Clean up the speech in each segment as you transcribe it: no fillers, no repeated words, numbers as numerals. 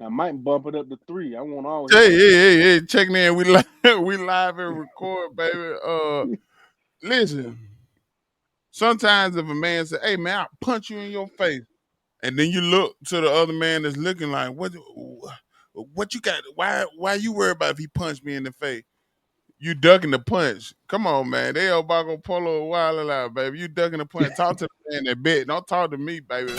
I might bump it up to 3. I want all his punches. Hey, checking in. We live, we live and record, baby. Listen. Sometimes if a man say, "Hey man, I'll punch you in your face," and then you look to the other man that's looking like, What you got? Why you worried about if he punched me in the face? You ducking the punch. Come on, man. They all Bago Polo wild out, baby. You ducking the punch. Talk to the man that bet. Don't talk to me, baby.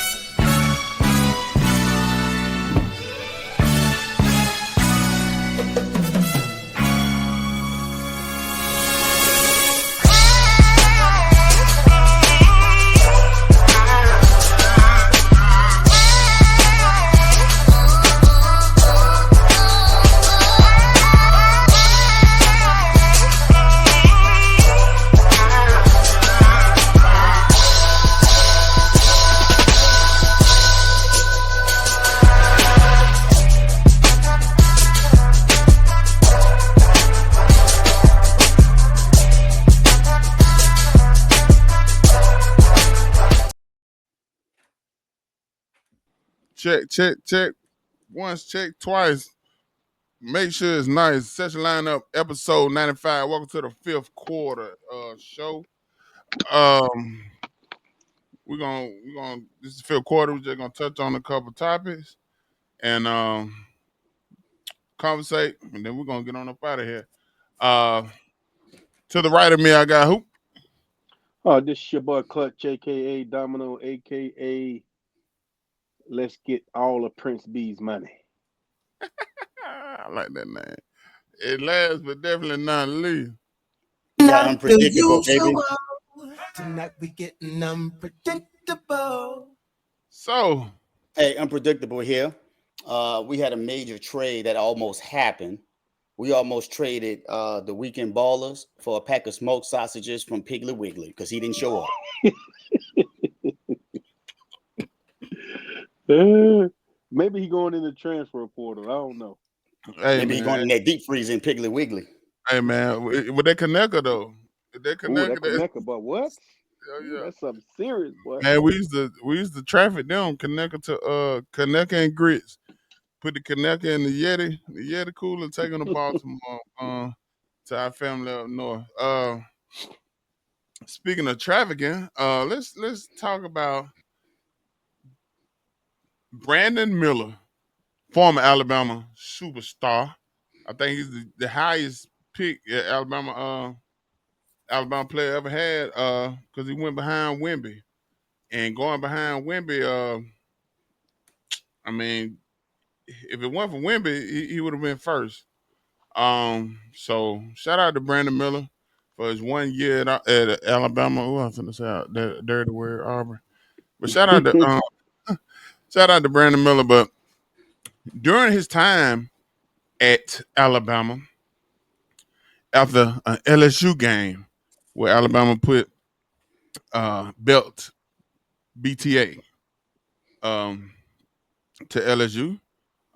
Check. Once, check twice. Make sure it's nice. Session lineup, episode 95. Welcome to the fifth quarter show. Um, we're gonna this is the fifth quarter. We're just gonna touch on a couple topics and conversate, and then we're gonna get on up out of here. Uh, to the right of me, I got who? Oh, this is your boy Clutch, aka Domino, aka Let's Get All of Prince B's Money. I like that name. It last, but definitely not least. Not unpredictable, baby. Tonight we getting unpredictable. So, hey, unpredictable here. We had a major trade that almost happened. We almost traded the weekend ballers for a pack of smoked sausages from Piggly Wiggly because he didn't show up. Maybe he going in the transfer portal. I don't know. hey, Maybe he man. going in that deep freeze in Piggly Wiggly. Hey man, with that connector though, that connector, connector, but what? Yeah. That's something serious, boy. Man, we used to traffic them connector to connector and grits. Put the connector in the Yeti cooler, take them to Baltimore, to our family up north. Speaking of trafficking, let's talk about Brandon Miller, former Alabama superstar. I think he's the highest pick Alabama player ever had because he went behind Wemby. And going behind Wemby, I mean, if it weren't for Wemby, he would have been first. So shout out to Brandon Miller for his 1 year at Alabama. Oh, I was gonna say that dirty word, Auburn. But shout out to Brandon Miller. But during his time at Alabama, after an LSU game where Alabama put belt BTA to LSU.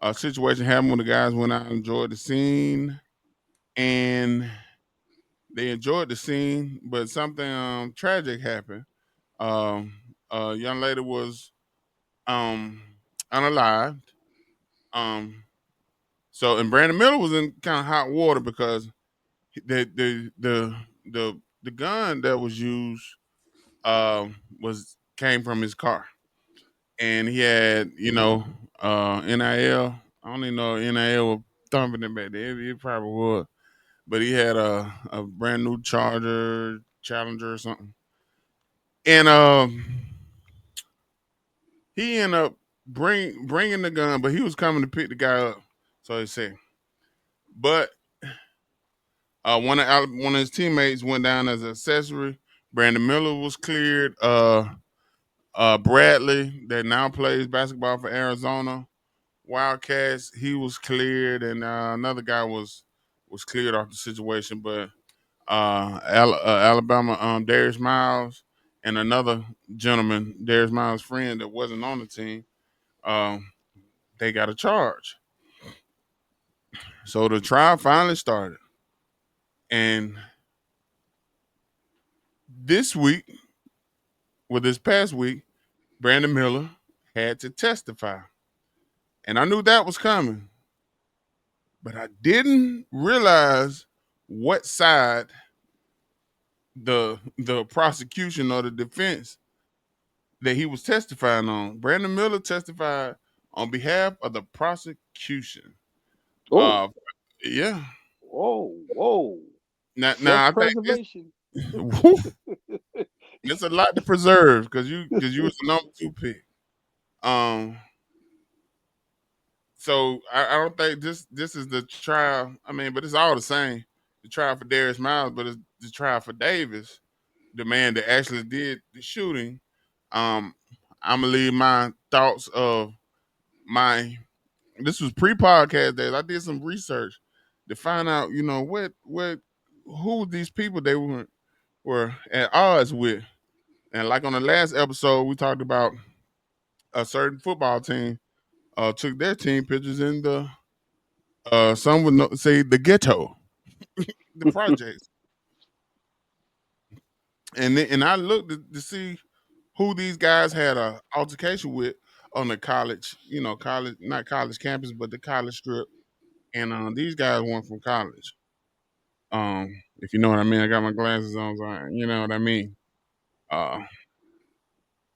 A situation happened when the guys went out and enjoyed the scene, and they enjoyed the scene, but something tragic happened. A young lady was unalived. Um, and Brandon Miller was in kind of hot water because the gun that was used came from his car, and he had NIL. I don't even know if NIL was thumping him back there. It probably was, but he had a brand new Challenger or something, and he ended up bringing the gun, but he was coming to pick the guy up. So he said, but one of his teammates went down as an accessory. Brandon Miller was cleared. Bradley, that now plays basketball for Arizona Wildcats, he was cleared, and another guy was cleared off the situation. But Alabama, Darius Miles, and another gentleman, Darius Miles' friend that wasn't on the team, they got a charge. So the trial finally started, and this past week, Brandon Miller had to testify. And I knew that was coming, but I didn't realize what side the prosecution or the defense that he was testifying on. Brandon Miller testified on behalf of the prosecution. Oh, Yeah. whoa. Now I think Self-preservation. it's a lot to preserve because you was the number 2 pick. So I don't think this is the trial. I mean, but it's all the same. The trial for Darius Miles, but it's the trial for Davis, the man that actually did the shooting. I'm gonna leave my thoughts of my. This was pre-podcast days. I did some research to find out, who these people they were at odds with. And like on the last episode, we talked about a certain football team took their team pictures in the some would say the ghetto, the projects, and I looked to see who these guys had a altercation with on the college, college not college campus, but the college strip, and these guys weren't from college. If you know what I mean, I got my glasses on, so you know what I mean. Uh,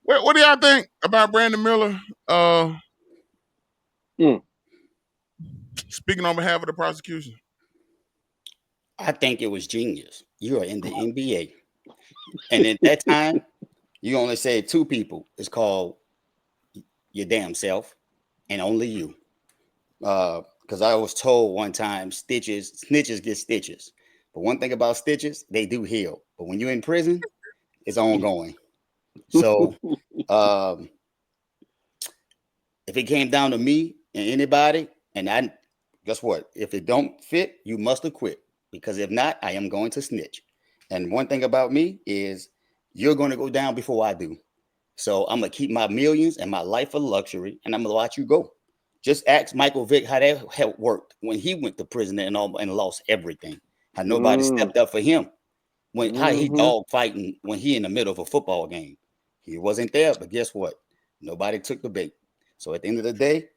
what do y'all think about Brandon Miller? Mm. Speaking on behalf of the prosecution. I think it was genius. You are in the NBA. And at that time, you only said 2 people. It's called your damn self and only you. Because I was told one time snitches get stitches. But one thing about stitches, they do heal. But when you're in prison, it's ongoing. So if it came down to me and anybody, and guess what? If it don't fit, you must acquit. Because if not, I am going to snitch. And one thing about me is you're going to go down before I do. So I'm going to keep my millions and my life of luxury, and I'm going to watch you go. Just ask Michael Vick how that worked when he went to prison and lost everything. How nobody stepped up for him. How he dog fighting when he in the middle of a football game. He wasn't there, but guess what? Nobody took the bait. So at the end of the day,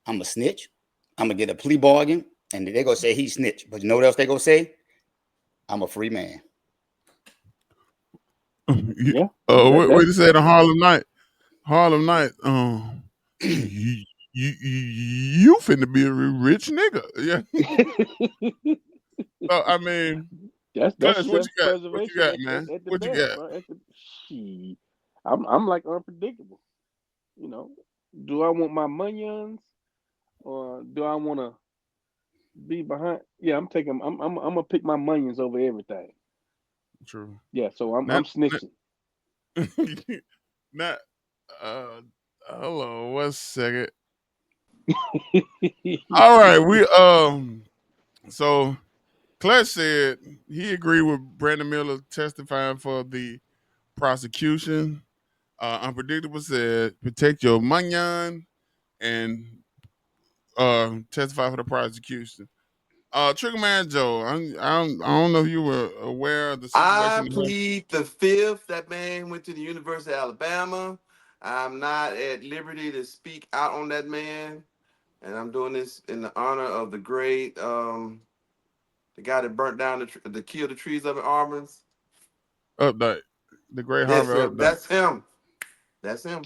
I'm a snitch. I'm going to get a plea bargain, and they're going to say he snitched. But you know what else they're going to say? I'm a free man. Yeah. What you said on Harlem Night? Harlem Night. You finna be a rich nigga. Yeah. I mean, that's Cuz, what you got? What you self-preservation got, man? at the What you best, got? bro. I'm like unpredictable. Do I want my monions or do I want to be behind? Yeah, I'm gonna pick my monions over everything. True. Yeah, so I'm Not, snitching. not. Hold on, 1 second. All right, So Clutch said he agreed with Brandon Miller testifying for the prosecution. Unpredictable said protect your mignon and testify for the prosecution. Trigger Man Joe, I don't know if you were aware of the I situation. plead the 5th. That man went to the University of Alabama. I'm not at liberty to speak out on that man. And I'm doing this in the honor of the great, the guy that burnt down the killed the trees up in Auburn. Update. The Great That's Harvey him. update. That's him. That's him.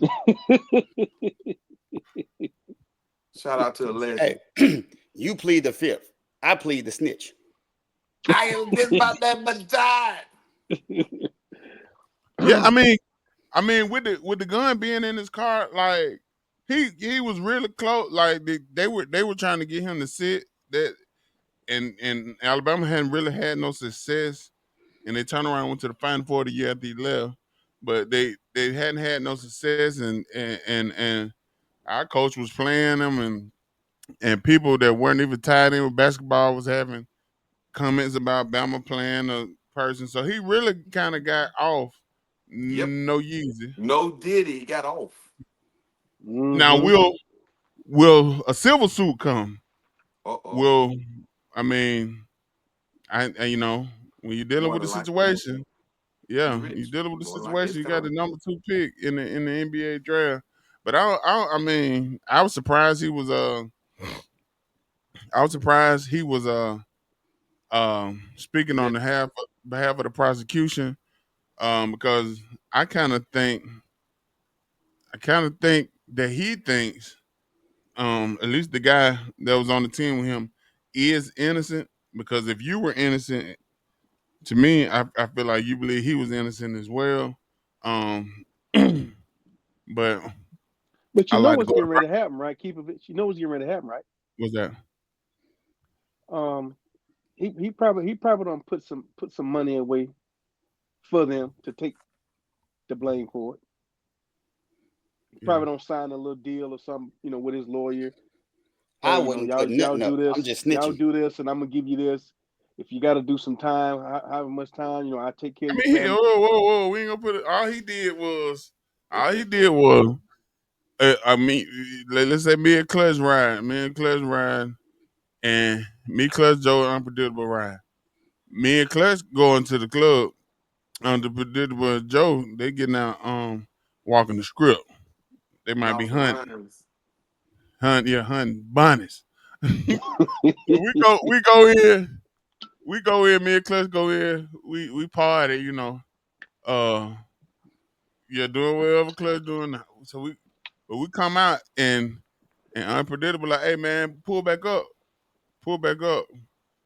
Shout out to the legend. Hey, you plead the 5th. I plead the snitch. I am just about that much time. Yeah, I mean, with the gun being in his car, like he was really close. Like they were trying to get him to sit that, and Alabama hadn't really had no success, and they turned around and went to the Final Four the year after he left, but they hadn't had no success, and our coach was playing them, and people that weren't even tied in with basketball was having comments about Bama playing a person, so he really kind of got off. Yep. No Yeezy. No Diddy. He got off. Now will a civil suit come? Uh-oh. Will I mean when you're dealing More with the than likely. situation, He yeah, you're rich. dealing with the More than likely situation. it's You got the coming. number 2 pick in the NBA draft. But I mean, I was surprised he was speaking on Yeah. behalf of the prosecution, because I kind of think that he thinks, at least the guy that was on the team with him is innocent, because if you were innocent, to me, I feel like you believe he was innocent as well. Um, but But I you know like to what's go to getting ready to happen, right? Keep it. You know what's getting ready to happen, right? what's that? Um, he probably don't put some money away for them to take the blame for it. He Yeah. probably don't sign a little deal or something, with his lawyer. I Hey, wouldn't y'all put y'all nothing do up. I'm this, just y'all snitching. do this, and I'm gonna give you this. If you got to do some time, however much time, I take care I of your mean, family. whoa, we ain't gonna put it. All he did was, I mean, let's say me and Clutch ride, and me, Clutch, Joe, and Unpredictable ride. Me and Clutch going to the club. Unpredictable Joe, they getting out, walking the script. They might be Off the hunting, lines. hunting bunnies. we go in. Me and Clutch go in. We party, Uh, yeah, doing whatever Clutch doing now. But we come out and Unpredictable, like, hey man, pull back up.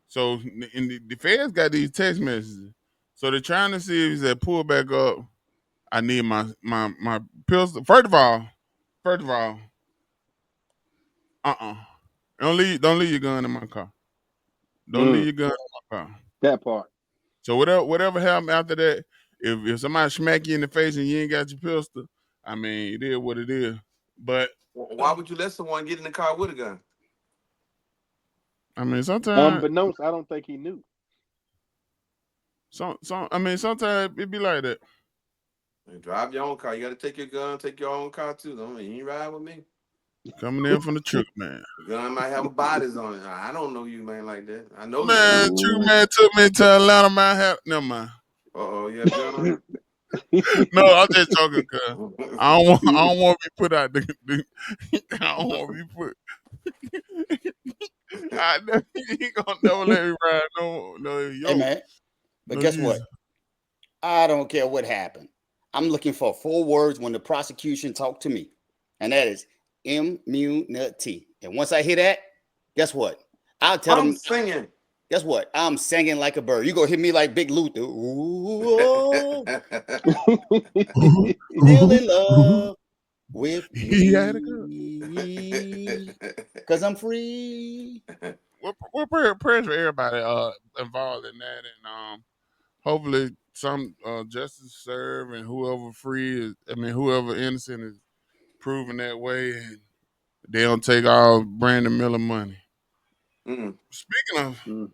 So and the feds got these text messages, so they're trying to see if he said pull back up. I need my pistol. First of all, uh, don't leave your gun in my car. Don't leave Mm, your gun in my car. that part. So whatever happened after that, if somebody smack you in the face and you ain't got your pistol, I mean, it is what it is. But Why would you let someone get in the car with a gun? I mean, Unbeknownst, I don't think he knew. sometimes it be like that. You drive your own car. You got to take your gun, take your own car too. Don't you ain't ride with me. Coming in from the truck, man. The gun might have bodies on it. I don't know you, man, like that. I know you Man, though. truck Ooh. man took me to Atlanta, man. Never mind. Uh oh, you had a gun on No, I'm just joking, cuz. you? I don't want to be put out I don't want to be put. He gonna never let me ride Hey man, but no guess what? use. I don't care what happened. I'm looking for 4 words when the prosecution talk to me, and that is immunity. And once I hear that, guess what? I'll tell I'm them. singing. Guess what? I'm singing like a bird. You go hit me like Big Luther. Ooh, oh, still in love with He had a girl. me, cause I'm free. Prayers for everybody involved in that, and hopefully some justice served, and whoever innocent is proven that way, and they don't take all Brandon Miller money. Mm. Speaking of Mm.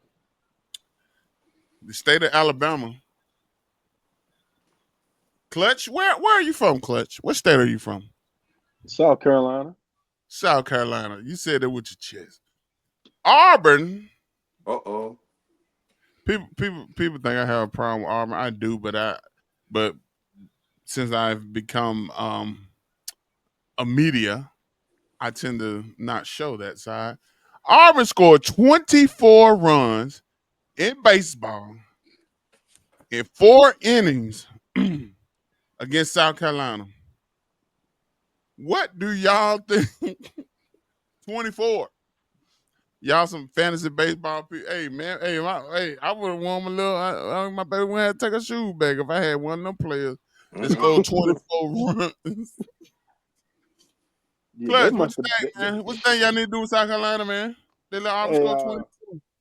the state of Alabama, Clutch, where are you from, Clutch? What state are you from? South Carolina. South Carolina. You said it with your chest. Auburn. Uh-oh. People think I have a problem with Auburn. I do, but since I've become a media, I tend to not show that side. Auburn scored 24 runs in baseball in 4 innings against South Carolina. What do y'all think? 24. Y'all some fantasy baseball people. Hey man, I would have won my little. My baby would have to take a shoe back if I had one of them players that scored Mm-mm. 24 runs. Yeah, they Clutch, what you must have. think, man? What you think y'all need to do with South Carolina, man? They let Auburn Hey, score 20.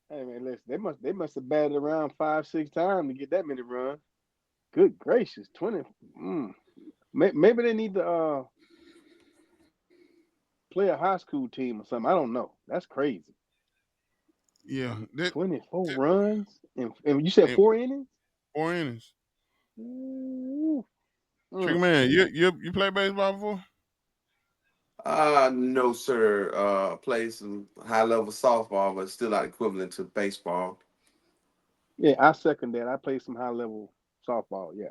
hey man, listen, they must have batted around 5, 6 times to get that many runs. Good gracious, 20. Mm. Maybe they need to play a high school team or something. I don't know. That's crazy. Yeah, 24 runs and you said and 4 innings. 4 innings. Ooh. Trick Mm. man, you play baseball before? No, sir. Play some high level softball, but still not equivalent to baseball. Yeah, I second that. I played some high level softball. Yeah.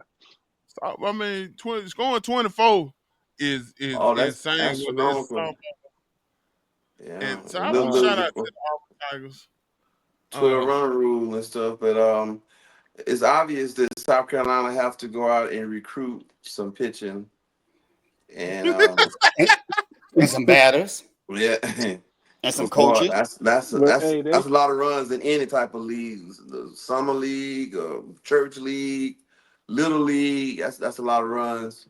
I mean, scoring 24. is Oh, that's insane with this astronomical. softball. Yeah, And so and I want to shout out to little the Auburn Tigers. 12-run rule and stuff, but it's obvious that South Carolina have to go out and recruit some pitching, and And some batters yeah, and some boy, coaches. that's Well, hey, a lot of runs in any type of leagues, the summer league, church league, little league. That's a lot of runs.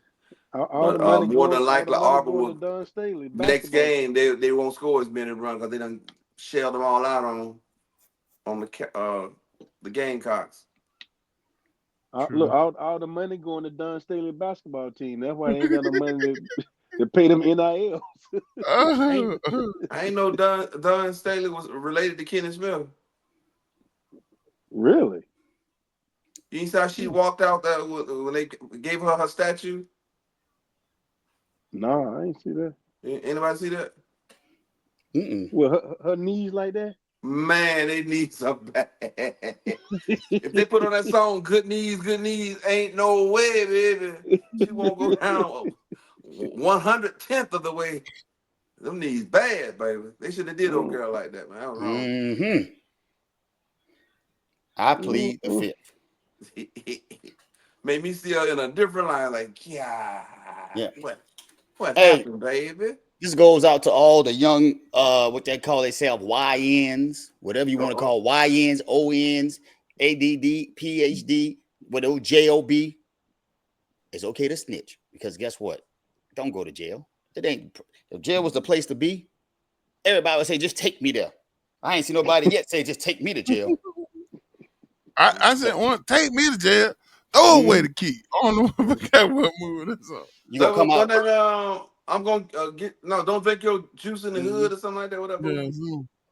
all the But money more going, than all the likely, money Auburn going to will Don Staley next basketball game team. they won't score as many runs because they done shelled them all out on the Gamecocks. Look, all the money going to Don Staley basketball team. That's why they ain't got no money to pay them NIL. I ain't know Don Staley was related to Kenny Smith. Really? You ain't see how she walked out there when they gave her statue? No, I ain't see that. Anybody see that? Mm-mm. Well, her knees like that. Man, they need some bad. If they put on that song Good Knees, ain't no way, baby. She won't go down 110th of the way. Them knees bad, baby. They should have did old girl like that, man. I was wrong. Mm-hmm. I plead the fifth. Made me see her in a different line, like, yeah. What Hey, happened, baby? this goes out to all the young, what they call themselves, YNs, whatever you want to call YNs, ONs, ADD, PhD, with those JOB. It's okay to snitch because guess what? Don't go to jail. If jail was the place to be, everybody would say, just take me there. I ain't seen nobody yet say, just take me to jail. I said, take me to jail. Throw away the key. I don't know what movie that's on. You gonna come out? I'm gonna don't drink your juice in the hood or something like that. Whatever. Yeah,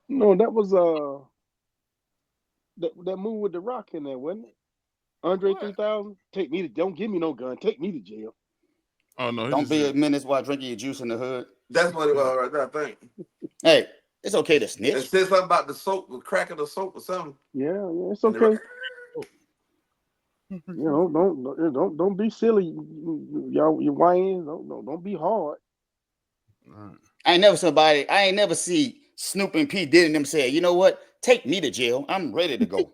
No, that was that movie with the Rock in there, wasn't it? Andre 3000. Take me to. Don't give me no gun. Take me to jail. Oh no! Don't be a menace while drinking your juice in the hood. That's what it was right there. I think. Hey, it's okay to snitch. It said something about the soap, the crack of the soap or something. Yeah, it's okay. Don't be silly, y'all. Your YNs, don't be hard. I ain't never see Snoop and P Diddy and them say, you know what? Take me to jail. I'm ready to go.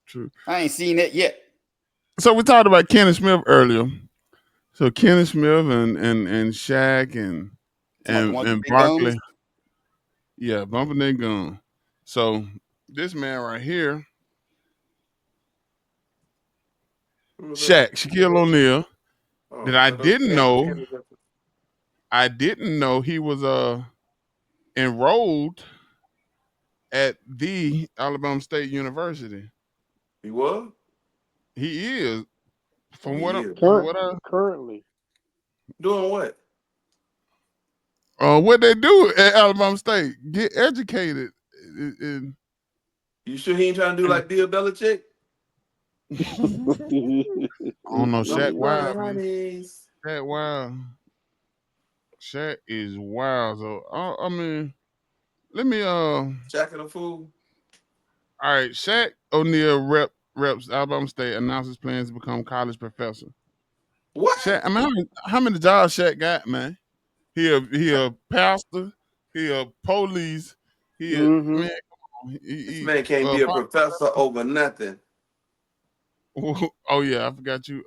True. I ain't seen that yet. So we talked about Kenny Smith earlier. So Kenny Smith and Shaq and Barkley. Gums? Yeah, bumping their gun. So this man right here, Shaquille O'Neal, that I didn't know he was enrolled at the Alabama State University. He was? He is. Currently. Doing what? What they do at Alabama State? Get educated. You sure he ain't trying to do like Bill Belichick? I don't know. Shaq wild, man. Shaq wild. Shaq is wild. So I mean, let me Shaq and a fool. All right, Shaq O'Neal reps Alabama State announces plans to become college professor. What? Shaq, I mean, how many jobs Shaq got, man? He a pastor. He a police. Man, this man can't be a professor over nothing. Oh yeah, I forgot you.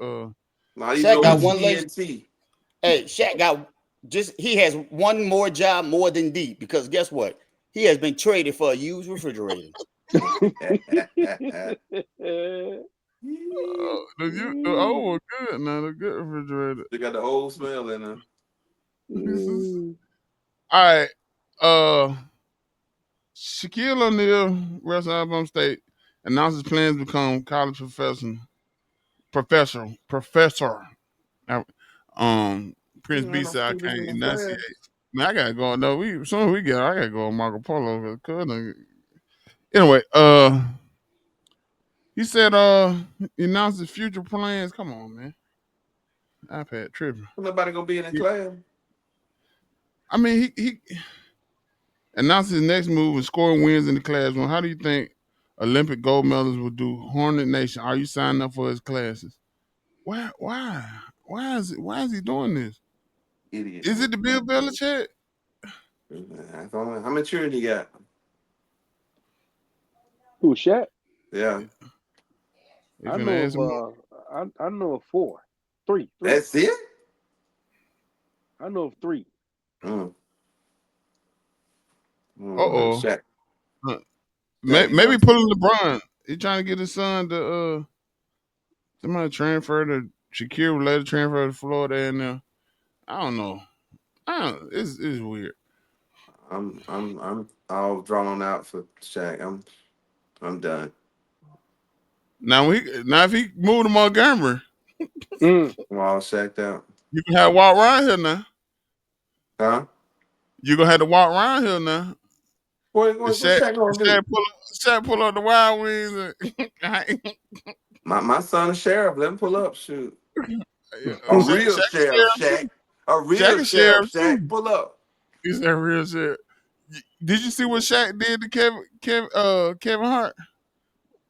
Shaq got one leg. Hey, Shaq got he has one more job more than D because guess what? He has been traded for a used refrigerator. The old one good now. The good refrigerator. They got the old smell in them. All right. Shaquille O'Neal, West Alabama State, announces plans to become college professor. Prince B said I can't enunciate. Man, I gotta go. No, I gotta go on Marco Polo. Anyway, he said he announced his future plans. Come on, man. iPad tripping. Nobody gonna be in the class. I mean, he announced his next move is scoring wins in the classroom. How do you think Olympic gold medalists will do? Hornet Nation, are you signing up for his classes? Why? Why is he doing this? Idiot. Is it the Bill Belichick? I don't know. How much maturity he got? Who, Shaq? Yeah. They I finna know ask him. of I know of four. Three. That's it? I know of three. Mm. Uh-oh. Shaq. Maybe pulling LeBron. He trying to get his son to somebody transfer to Shakira later transfer to Florida and I don't know. It's weird. I'm all drawn out for Shaq. I'm done. Now if he moved to Montgomery, Mm. I'm all shacked out. you can have to walk around here now. Huh? You gonna have to walk around here now. What's Shaq, Shaq gonna do? Shaq pull up the Wild Wings. My son is sheriff. Let him pull up. Shoot. A Shaq, real Shaq sheriff, is sheriff Shaq. too. A real Shaq is sheriff, sheriff Shaq. too. Pull up. He's that real shit. Did you see what Shaq did to Kevin Hart?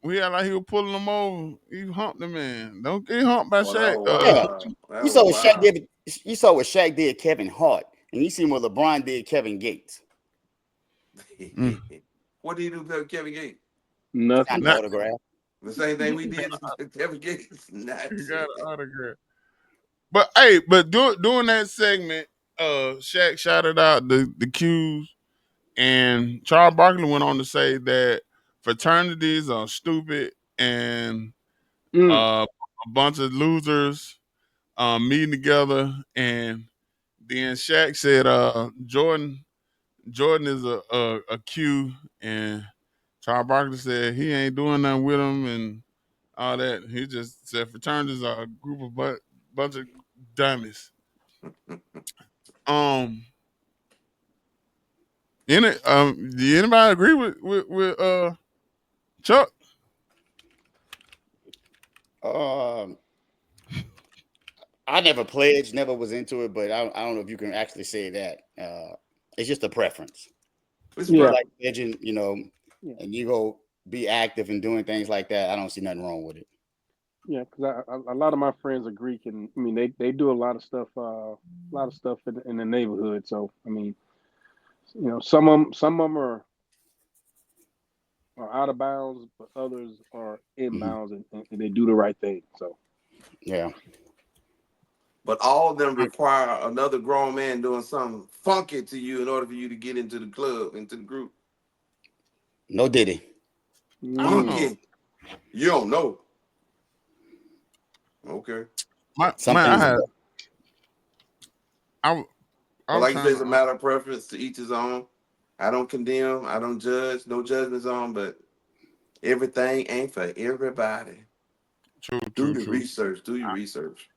We had like he was pulling him over. He humped the man. Don't get humped by Oh, that Shaq. was Yeah, wild. That you was saw what Shaq wild. did. You saw what Shaq did Kevin Hart, and you seen what LeBron did Kevin Gates. What did he do to Kevin Gates? Got Nothing. an autograph. The same thing we did to Kevin Gates. Not He got an autograph. But hey, during that segment, Shaq shouted out the Qs, and Charles Barkley went on to say that fraternities are stupid and a bunch of losers meeting together. And then Shaq said, Jordan is a Q, and Charles Barkley said he ain't doing nothing with him and all that. He just said fraternities are a group of bunch of dummies. Do anybody agree with Chuck? I never pledged, never was into it, but I don't know if you can actually say that. It's just a preference. Yeah. Like pledging, and you go be active and doing things like that. I don't see nothing wrong with it. Yeah, because a lot of my friends are Greek, and I mean they do a lot of stuff in the neighborhood. So I mean, some of them are out of bounds, but others are in bounds, and they do the right thing. So yeah. But all of them require another grown man doing something funky to you in order for you to get into the club, into the group. No diddy. I don't know. Funky. You don't know. Okay. Well, like you say, it's a matter of preference, to each his own. I don't condemn. I don't judge. No judgments on, but everything ain't for everybody. True. Do your research.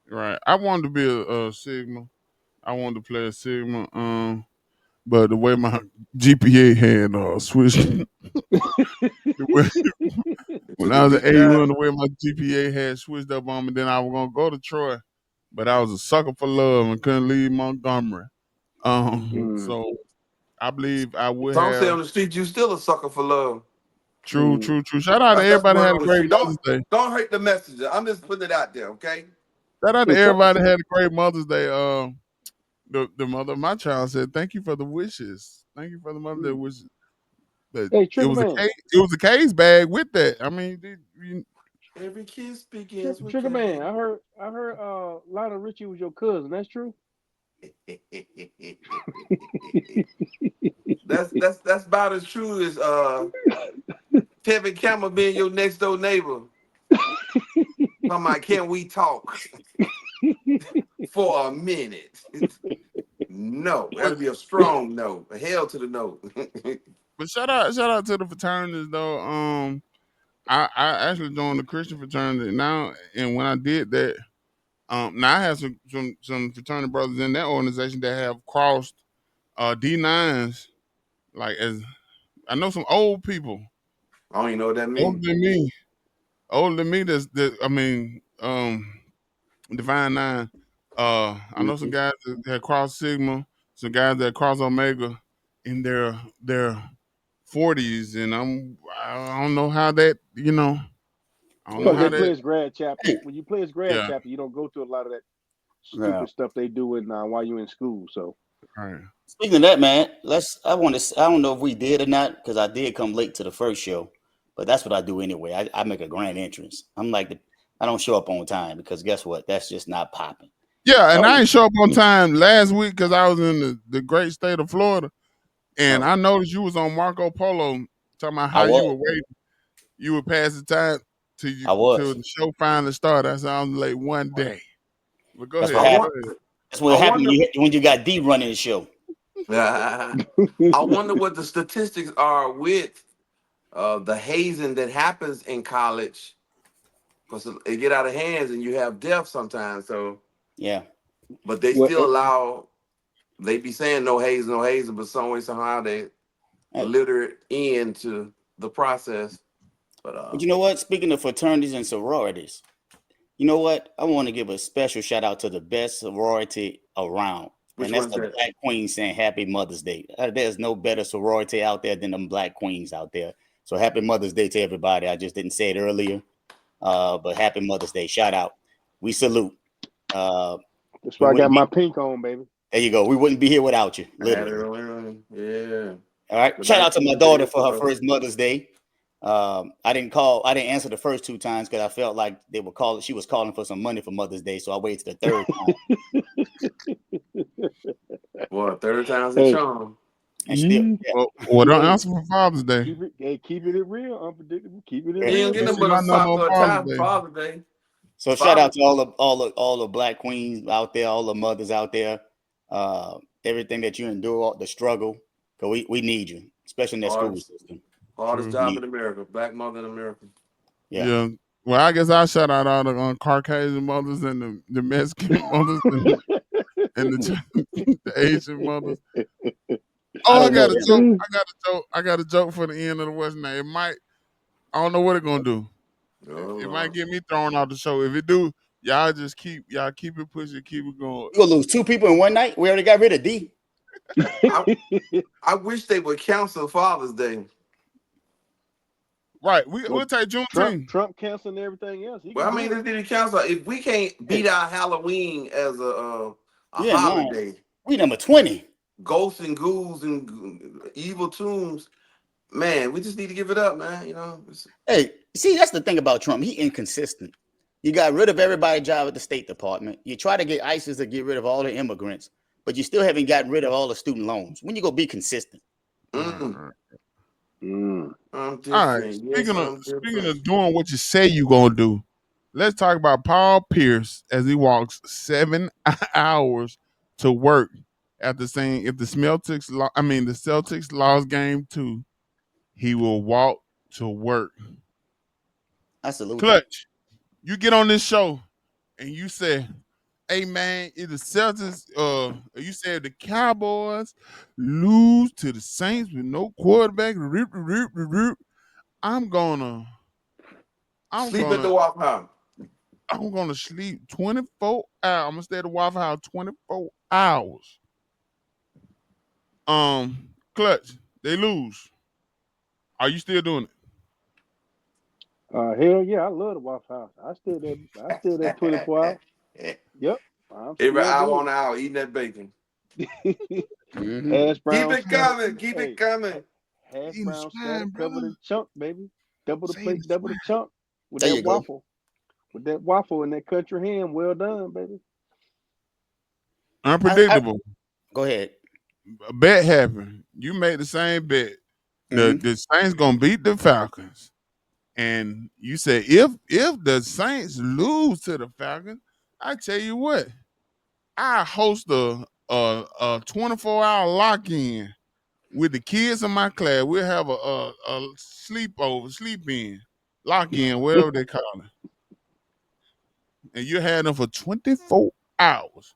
Right. I wanted to be a Sigma. I wanted to play a Sigma. But the way my GPA had switched, when I was at A1, the way my GPA had switched up on me, then I was gonna go to Troy, but I was a sucker for love and couldn't leave Montgomery. So I believe I would Some say have. on the street, you still a sucker for love. True. Shout out to That's everybody word had a on the great street. Mother's Day. Don't hurt the messenger. I'm just putting it out there, okay? Shout out to everybody that had a great Mother's Day. The mother of my child said, "Thank you for the wishes. Thank you for the Mother's Day wishes." But hey, it was a case bag with that. I mean, every kiss begins with Trigger K. Man, I heard Lionel Richie was your cousin. That's true. that's about as true as Tevin Campbell being your next door neighbor. I'm like, can we talk for a minute? No, that'll be a strong no. A hell to the no. but shout out to the fraternities though. I actually joined the Christian fraternity now, and when I did that, now I have some fraternity brothers in that organization that have crossed D9s. Like, as I know some old people. I don't even know what that means. Older than me. Divine Nine. I know some guys that cross Sigma, some guys that cross Omega in their 40s, and I don't know how that I don't know Because how they play that. his grad chapter. Hey. When you play his grad Yeah. chapter, you don't go through a lot of that Yeah. stupid stuff they do while you're in school. So Right. Speaking of that, man, I don't know if we did or not because I did come late to the first show, but that's what I do anyway. I make a grand entrance. I don't show up on time because guess what? That's just not popping. Yeah, and Oh. I ain't show up on time last week because I was in the great state of Florida, and Oh. I noticed you was on Marco Polo talking about how you were waiting. You would pass the time till the show finally started. I said I was late one day. But go That's ahead. what Go happened. ahead. That's what I happened wonder- when you got D running the show. I wonder what the statistics are with the hazing that happens in college, because it get out of hands and you have death sometimes. So Yeah. but they still allow. They be saying no hazing, but some way somehow they litter it into the process. But you know what? Speaking of fraternities and sororities, you know what? I want to give a special shout out to the best sorority around. Which and that's one's the that? Black Queens saying Happy Mother's Day. There's no better sorority out there than them Black Queens out there. So Happy Mother's Day to everybody. I just didn't say it earlier, but Happy Mother's Day. Shout out. We salute. That's why I got my pink on, baby. There you go. We wouldn't be here without you. Literally. Yeah. All right. Shout out to my daughter for her first Mother's Day. I didn't answer the first 2 times because I felt like she was calling for some money for Mother's Day, so I waited to the third time. Well, third time's a charm. And still, well, don't answer for Father's Day. Keep it real, unpredictable. Keep it You real. ain't getting them but a Father's Day. So shout out to all the Black queens out there, all the mothers out there, everything that you endure, the struggle, because we need you, especially in that school system. Hardest job in America, Black mother in America. Yeah. Well, I guess I'll shout out all the Caucasian mothers and the Mexican mothers and the Asian mothers. Oh, I got a joke. I got a joke for the end of the West now. I don't know what it's gonna do. It might get me thrown off the show. If it do, y'all keep it pushing, keep it going. You gonna lose 2 people in one night? We already got rid of D. I wish they would cancel Father's Day. Right, we'll take Juneteenth. Trump canceling everything else. Well, I mean, they didn't cancel. If we can't beat our Halloween as a holiday, we number 20. Ghosts and ghouls and evil tombs, man, we just need to give it up, man. You know. Hey, see, that's the thing about Trump. He inconsistent. You got rid of everybody's job at the State Department. You try to get ISIS to get rid of all the immigrants, but you still haven't gotten rid of all the student loans. When you go be consistent? All right. Speaking of doing what you say you're gonna do, let's talk about Paul Pierce as he walks 7 hours to work after saying if the Celtics lost game 2, he will walk to work. Absolutely. Clutch, you get on this show and you say, hey man, if the Celtics, you said the Cowboys lose to the Saints with no quarterback, I'm gonna sleep at the Waffle House. I'm gonna sleep 24 hours. I'm gonna stay at the Waffle House 24 hours. Clutch, they lose. Are you still doing it? Hell yeah, I love the Waffle House. I still there 24 hours. Yep. Every hour on hour eating that bacon. Hash brown. Keep it coming. Hash brown scatter covered in chunk, baby. Double the plate, double the chunk. With that waffle. With that waffle and that country ham, well done, baby. Unpredictable. Go ahead. A bet happened. You made the same bet. The Saints gonna beat the Falcons. And you said if the Saints lose to the Falcons, I tell you what, I host a 24-hour lock-in with the kids in my class. We'll have a sleep-in, lock-in, whatever they call it. And you had them for 24 hours.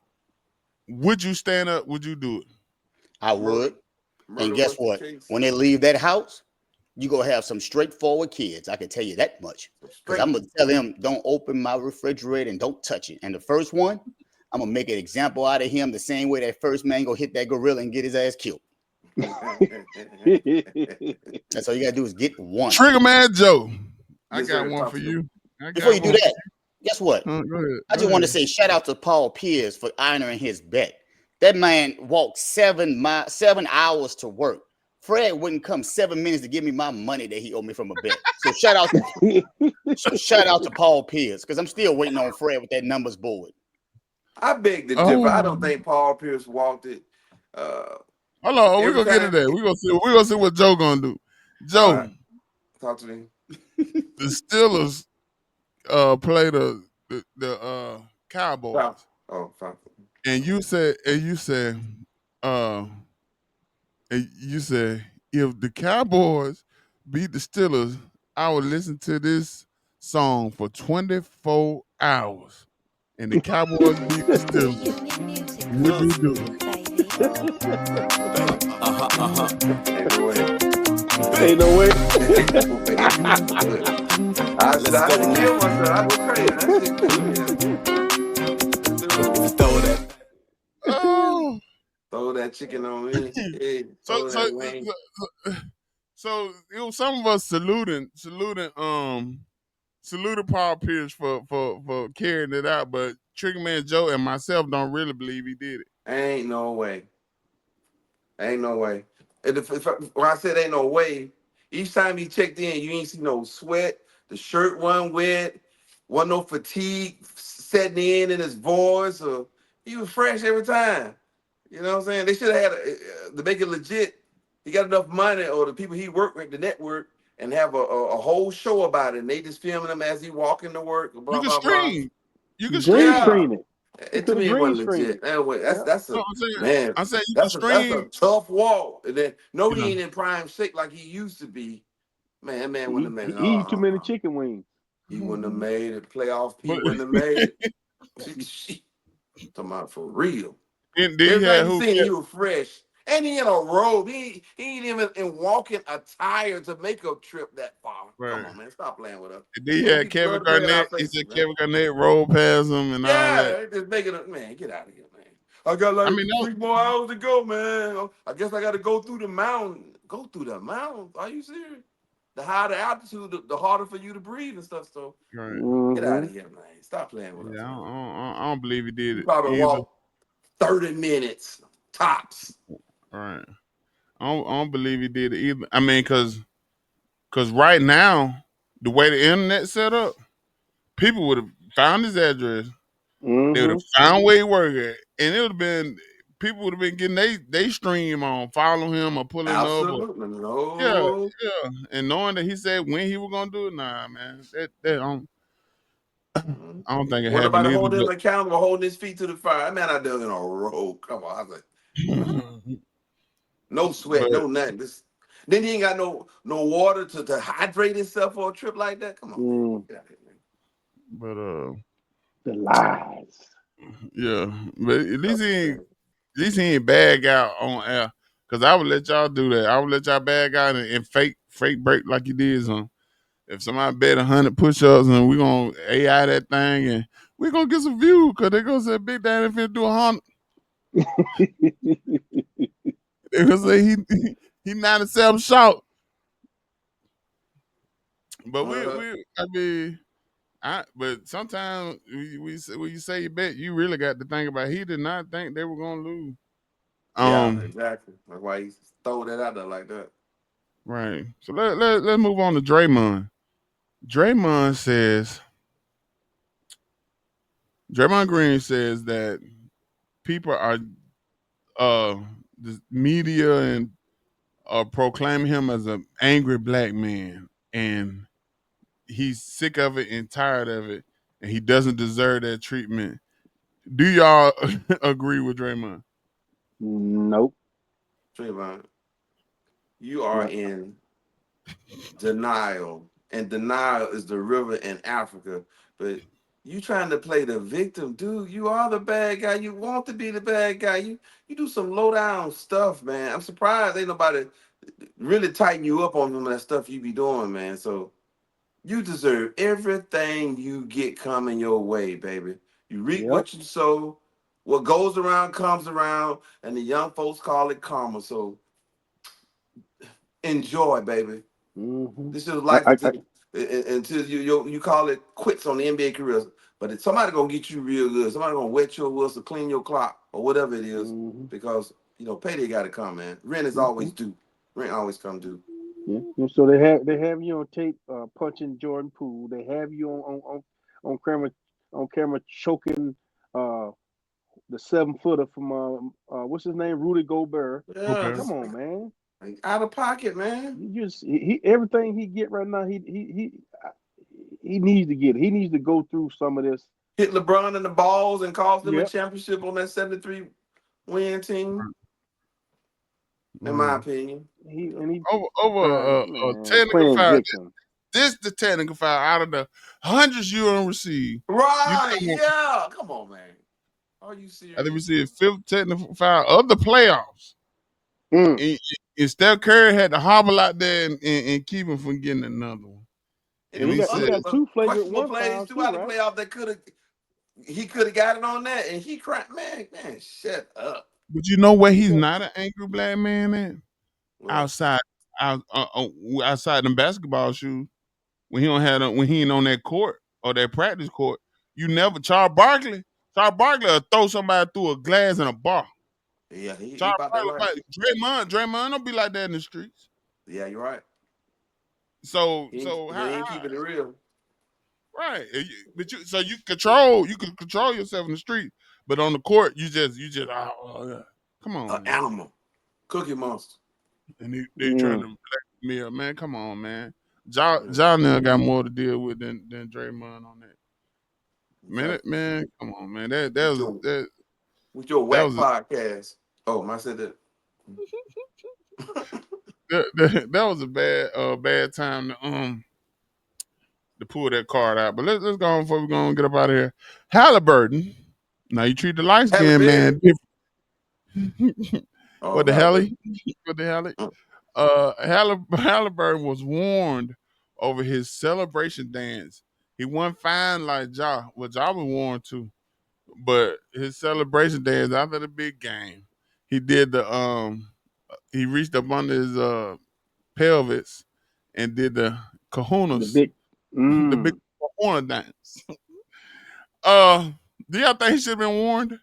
Would you stand up? Would you do it? I would. And guess what? When they leave that house, you gonna have some straightforward kids. I can tell you that much. Because I'm gonna tell them, don't open my refrigerator and don't touch it. And the first one, I'm gonna make an example out of him the same way that first man go hit that gorilla and get his ass killed. That's all you gotta do is get one. Trigger Man Joe, I got one for you. I Before got you do one. that, guess what? Go ahead. I Go just want to ahead. say shout out to Paul Pierce for honoring his bet. That man walked 7 hours to work. Fred wouldn't come 7 minutes to give me my money that he owed me from a bet. So shout out to Paul Pierce because I'm still waiting on Fred with that numbers board. I beg to differ. I Oh, don't think Paul Pierce walked it. hold on. We Every gonna get to time. that. We gonna see. We gonna see what Joe gonna do. All Joe, right, talk to me. the Steelers play the Cowboys, Stop. Oh, fuck. and uh you said if the Cowboys beat the Steelers, I would listen to this song for 24 hours. And the Cowboys beat the Steelers. Would you do it? Ain't no way. Ain't no way. Ain't no way. I would kill myself. I go crazy. That shit cool. Let's do it. Oh. Throw that chicken on me. Hey, So throw so that wing. so it was some of us saluting Paul Pierce for carrying it out, but Trigger Man Joe and myself don't really believe he did it. Ain't no way. Ain't no way. And when I said ain't no way, each time he checked in, you ain't see no sweat. The shirt wasn't wet. Wasn't no fatigue setting in his voice. Or he was fresh every time. You know what I'm saying? They should have had to make it legit. He got enough money, or the people he worked with, the network, and have a whole show about it. And they just filming him as he walking to work. You Blah can blah blah. stream. You can Green stream. Yeah. screen it. You It to could have me it green wasn't screened legit. it. Anyway, Yeah. that's No, a man. I'm saying you can That's a stream. tough wall. And then no, You he know, ain't in prime shape like he used to be. Man, that man He, wouldn't have he made it. eat too many chicken wings. He wouldn't have made it. Playoff. He but wouldn't have made it. Talking about for real. then he Every had time you who? seen him, he was fresh. And he in a robe. He ain't even in walking attire to make a trip that far. Come Right. on, man. Stop playing with us. And then he Man, had people love Kevin to play in our Garnett. He faces, said man. Kevin Garnett rolled past him and all that. Yeah, just making it, man, get out of here, man. I got I like mean, no, 3 more hours to go, man. I guess I got to go through the mountain. Go through the mountain? Are you serious? The higher the altitude, the harder for you to breathe and stuff. So right. get out Mm-hmm. of here, man. Stop playing with us, Yeah, man. I don't believe he did You it probably either. walk 30 minutes tops. All right. I don't believe he did it either. I mean, cause right now, the way the internet set up, people would have found his address. They would Mm-hmm. have found where he worked at, and it would have been people would have been getting they stream on, follow him or pulling up, or Absolutely yeah, no. yeah, and knowing that he said when he was gonna do it, nah, man, Mhm. I don't think it What happened about either. holding him accountable, holding his feet to the fire? That man out there in a row. Come on, I was like, no sweat, But no nothing. Then he ain't got no water to hydrate himself for a trip like that. Come on, man. Mm. Get out of here, man. but The lies. yeah, but That's crazy. at least he ain't bag out on air. Cause I would let y'all do that. I would let y'all bag out and fake break like you did some. If somebody bet 100 push-ups and we gonna AI that thing and we gonna get some views because they gonna say Big Daddy finna do 100. They gonna say he 97 short. But Uh, I mean but sometimes when you say you bet, you really got to think about he did not think they were gonna lose. yeah, exactly. That's why he throw that out there like that. Right. So let's move on to Draymond. Draymond says Draymond Green says that people are the media and proclaiming him as an angry black man, and he's sick of it and tired of it, and he doesn't deserve that treatment. Do y'all agree with Draymond? Nope. Trayvon, you are No. in denial, and denial is the river in Africa. But you trying to play the victim, dude. You are the bad guy. You want to be the bad guy. You do some low down stuff, man. I'm surprised ain't nobody really tighten you up on some of that stuff you be doing, man. So you deserve everything you get coming your way, baby. You reap Yep. what you sow. What goes around comes around, and the young folks call it karma. So enjoy, baby. Mm-hmm. This is I, life I, I, until until you call it quits on the NBA career. But if somebody gonna get you real good, somebody gonna wet your whistle, clean your clock, or whatever it is, because payday got to come, man. Rent is always due. Rent always come due. Yeah. So they have you on tape punching Jordan Poole. They have you on camera choking the 7-footer from what's his name, Rudy Gobert. Yeah, Okay. Come on, man. like out of pocket, man. You just he everything he get right now. He needs to get it. He needs to go through some of this. Hit LeBron in the balls and cost them a Yep. championship on that 73 win team. In my opinion, He over a technical playing foul. victim. This the technical foul out of the hundreds you don't receive. right? Yeah, come on, man. Are you serious? I think we see a fifth technical foul of the playoffs. Mm. And Steph Curry had to hobble out there and keep him from getting another one. And he got two flagrant questionable one plays fouls too, throughout the right? playoff that he could have got it on that, and he cried, man, shut up. But you know where he's not an angry black man at? Well, Outside them basketball shoes. When he don't have when he ain't on that court or that practice court, you never Charles Barkley will throw somebody through a glass in a bar. yeah, he Charles about that life. Barkley, Draymond don't be like that in the streets. Yeah, you're right. So He how ain't keeping it real. right? But you can control yourself in the street, but on the court you just yeah. Come on, An man. animal, Cookie Monster. And they trying to black me up, man. Come on, man. John now got more to deal with than Draymond on that. Man, come on, man. With your whack podcast. Oh, I said that. that was a bad time to pull that card out. But let's go on before we go and get up out of here. Halliburton. Now you treat the light skinned man different. What the hell? What the hell? Halliburton was warned over his celebration dance. He wasn't fine like Ja, which I was warned too. But his celebration dance after the big game, he did he reached up under his pelvis and did the kahunas, the big kahuna dance. Do y'all think he should have been warned?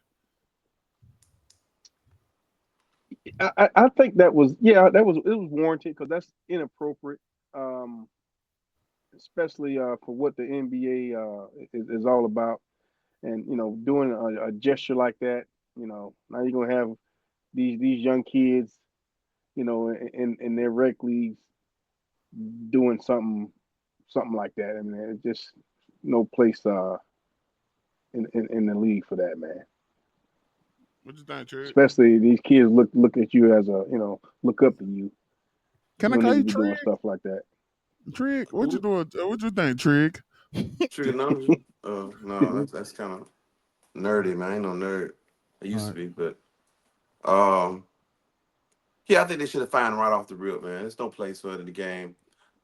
I think it was warranted because that's inappropriate, especially for what the NBA is all about. And doing a gesture like that, now you're gonna have these young kids, in their rec leagues doing something like that. I mean, it's just no place in the league for that, man. What you think, Trig? Especially these kids look at you as look up to you. Can you I call you Trig? Doing stuff like that. Trig, what you doing? What you think, Trig? Trigonometry? No, that's kind of nerdy, man. I ain't no nerd. I used to be, but yeah, I think they should have fined him right off the rip, man. There's no place for it in the game.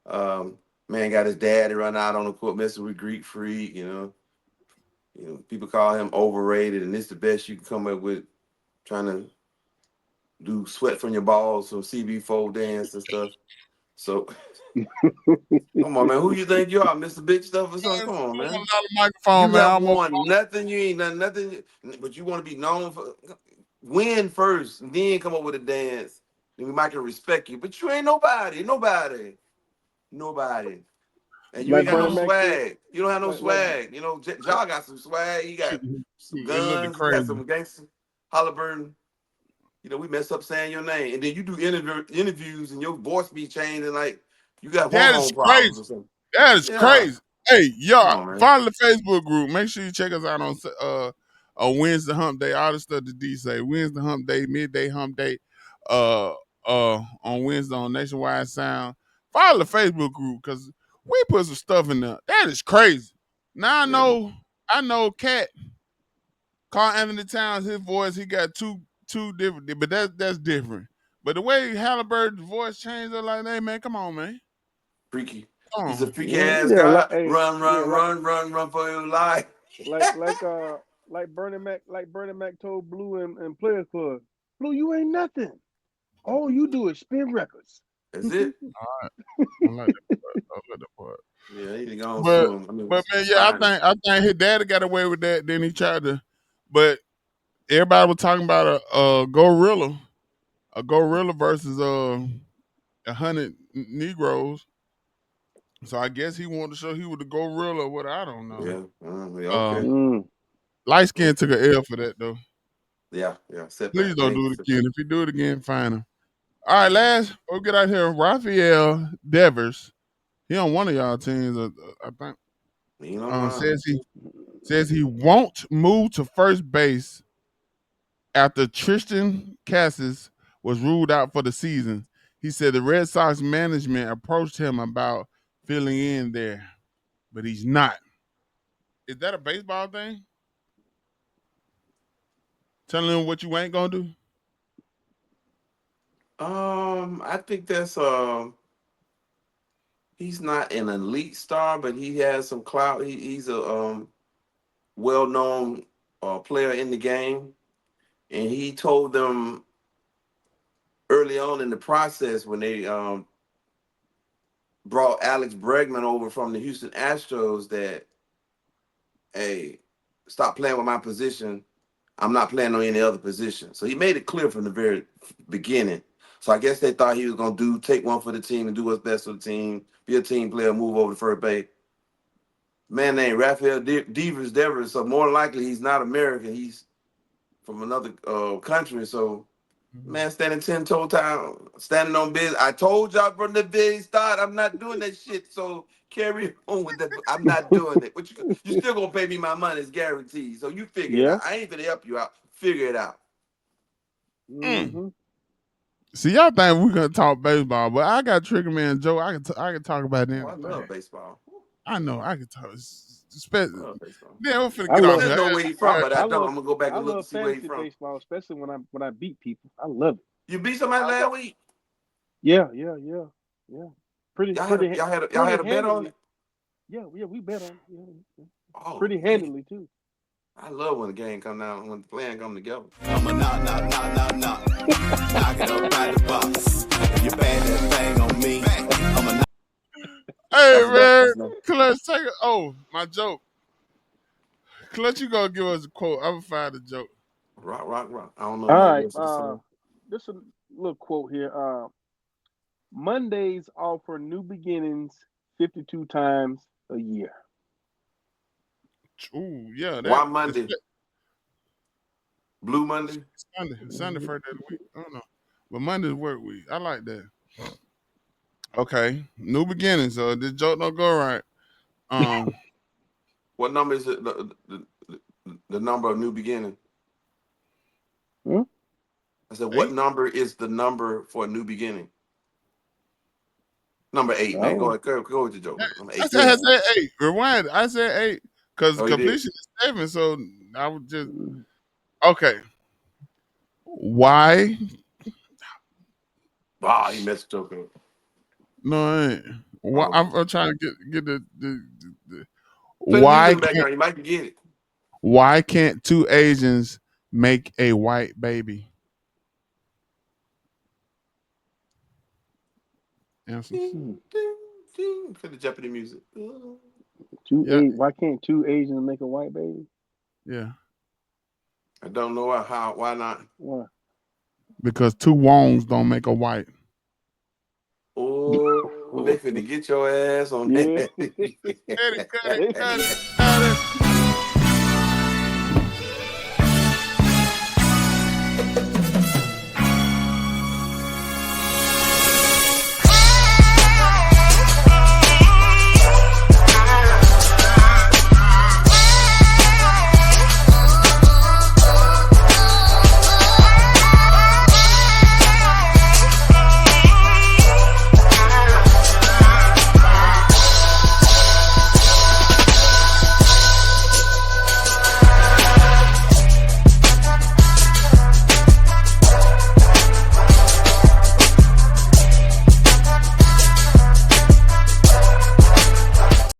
Man got his daddy run out on the court messing with Greek Freak, people call him overrated, and it's the best you can come up with trying to do sweat from your balls, some CB4 dance and stuff. So come on, man. Who you think you are, Mr. Big Stuff or something? Come on, man. Microphone, you have won nothing. You ain't done nothing, but you want to be known for win first, and then come up with a dance. Then we might can respect you, but you ain't nobody. And you ain't got no swag. You don't have no swag. Ja got some swag. He got some guns. He got some gangster. Halliburton. We mess up saying your name, and then you do interviews, and your voice be changed, and like you got hormone problems or something. That is crazy. Hey, y'all, follow the Facebook group. Make sure you check us out on Wednesday Hump Day. All the stuff that D say. Wednesday Hump Day, midday Hump Day. On Wednesday on Nationwide Sound. Follow the Facebook group because we put some stuff in there. That is crazy. Now I know Cat. Carl Anthony Towns, his voice, he got two different, but that's different. But the way Halliburton's voice changed, like, hey man, come on, man. Freaky. He's a freaky ass guy. Run for your life. like Bernie Mac told Blue and Players Club, Blue, you ain't nothing. All you do is spin records. That's it. All right. I like that. other part. Yeah, he go on But sue him. I mean, but man, yeah, I think his daddy got away with that. Then he tried to, but everybody was talking about a gorilla versus 100 Negroes. So I guess he wanted to show he was the gorilla. What I don't know. Yeah, yeah, okay. Light skin took an L for that though. Yeah. Please Setback. don't do it again. If you do it again, fine him. All right, last we'll get out here. Rafael Devers. He on one of y'all teams, I think. He on mine. Says he won't move to first base after Tristan Casas was ruled out for the season. He said the Red Sox management approached him about filling in there, but he's not. Is that a baseball thing? Telling him what you ain't gonna do? I think that's he's not an elite star, but he has some clout. He's a well-known player in the game, and he told them early on in the process when they brought Alex Bregman over from the Houston Astros that, hey, stop playing with my position. I'm not playing on any other position. So he made it clear from the very beginning. So I guess they thought he was going to take one for the team and do what's best for the team, be a team player, move over to first base. Man named Rafael Devers, so more likely he's not American. He's from another country. So, man, standing 10-toe down, standing on business. I told y'all from the very start, I'm not doing that shit. So carry on with that. I'm not doing it. But you still gonna pay me my money, it's guaranteed. So you figure it out. I ain't gonna help you out. Figure it out. See, y'all think we're gonna talk baseball, but I got Trigger Man Joe. I can talk about them. I love baseball. I know I can talk. Then we're finna I get off love, here. know where he's from, but I don't. I'm gonna go back I and look love to see where he's fantasy from. baseball, especially when I beat people. I love it. You beat somebody last week? Yeah. Pretty Y'all had a bet on it? Yeah, we bet on it. Yeah. Oh, pretty handily too. I love when the game come down, when the plan come together. I'm a knock. Knocking up by the box. If you bang that thing on me, I'm a knock. Hey, man. Clutch, take it. Oh, my joke. Clutch, you gonna give us a quote. I'm gonna find a joke. Rock. I don't know. All right. Just a little quote here. Mondays offer new beginnings 52 times a year. Ooh, yeah. Why Monday? Blue Monday? Sunday first day of the week. I don't know. But Monday's work week. I like that. Okay. New beginnings. So this joke don't go right. What number is it? The number of new beginning? I said, what number is the number for a new beginning? Number 8, man. Go with the joke. Number 8. I said 8. Rewind. I said 8 because completion is 7. So I would just okay. Why? Wow, he messed the joke up. No, I ain't. Why, I'm trying to get the why can't you might get it? Why can't 2 Asians make a white baby? Answer. For the Jeopardy music. Why can't 2 Asians make a white baby? Yeah. I don't know how. Why not? Why? Because 2 Wongs don't make a white. Oh, they finna get your ass on that. Cut it.